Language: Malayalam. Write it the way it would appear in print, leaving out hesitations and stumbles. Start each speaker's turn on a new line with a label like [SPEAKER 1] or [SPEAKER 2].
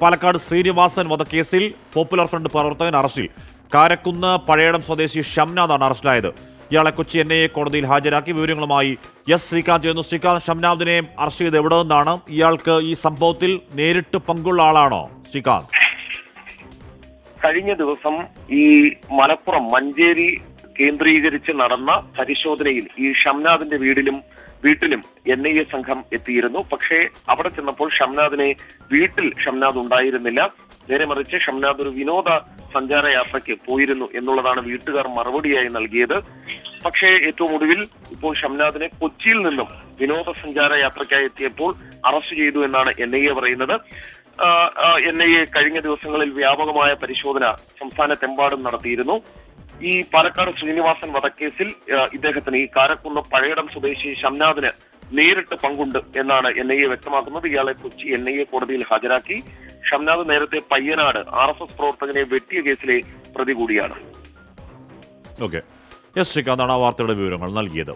[SPEAKER 1] പാലക്കാട് ശ്രീനിവാസൻ വധക്കേസിൽ പോപ്പുലർ ഫ്രണ്ട് പ്രവർത്തകൻ അറസ്റ്റിൽ. കാരക്കുന്ന് പഴയടം സ്വദേശി ഷംനാദാണ് അറസ്റ്റിലായത്. ഇയാളെ കൊച്ചി NIA കോടതിയിൽ ഹാജരാക്കി. വിവരങ്ങളുമായി എസ് ശ്രീകാന്ത് ചെയ്യുന്നു. ശ്രീകാന്ത്, ഷംനാദിനെ അറസ്റ്റ് ചെയ്ത് എവിടെ നിന്നാണ്? ഇയാൾക്ക് ഈ സംഭവത്തിൽ നേരിട്ട് പങ്കുള്ള ആളാണോ ശ്രീകാന്ത്?
[SPEAKER 2] കഴിഞ്ഞ ദിവസം ഈ മലപ്പുറം മഞ്ചേരി കേന്ദ്രീകരിച്ച് നടന്ന പരിശോധനയിൽ ഈ ഷംനാദിന്റെ വീട്ടിലും NIA സംഘം എത്തിയിരുന്നു. പക്ഷേ അവിടെ ചെന്നപ്പോൾ ഷംനാദിനെ വീട്ടിൽ ഷംനാദ് ഉണ്ടായിരുന്നില്ല. നേരെ മറിച്ച് ഷംനാദ് ഒരു വിനോദ സഞ്ചാര യാത്രയ്ക്ക് പോയിരുന്നു എന്നുള്ളതാണ് വീട്ടുകാർ മറുപടിയായി നൽകിയത്. പക്ഷേ ഏറ്റവും ഒടുവിൽ ഇപ്പോൾ ഷംനാദിനെ കൊച്ചിയിൽ നിന്നും വിനോദസഞ്ചാര യാത്രയ്ക്കായി എത്തിയപ്പോൾ അറസ്റ്റ് ചെയ്തു എന്നാണ് NIA പറയുന്നത്. NIA കഴിഞ്ഞ ദിവസങ്ങളിൽ വ്യാപകമായ പരിശോധന സംസ്ഥാനത്തെമ്പാടും നടത്തിയിരുന്നു. ഈ പാലക്കാട് ശ്രീനിവാസൻ വധക്കേസിൽ ഇദ്ദേഹത്തിന് ഈ കാരക്കുന്ന് പഴയടം സ്വദേശി ഷംനാദിന് നേരിട്ട് പങ്കുണ്ട് എന്നാണ് NIA വ്യക്തമാക്കുന്നത്. ഇയാളെ കൊച്ചി NIA കോടതിയിൽ ഹാജരാക്കി. ഷംനാദ് നേരത്തെ പയ്യനാട് RSS പ്രവർത്തകനെ വെട്ടിയ കേസിലെ പ്രതി കൂടിയാണ്.
[SPEAKER 1] ഓക്കെ, എസ് ശ്രീകാന്താണ് ആ വാർത്തയുടെ വിവരങ്ങൾ നൽകിയത്.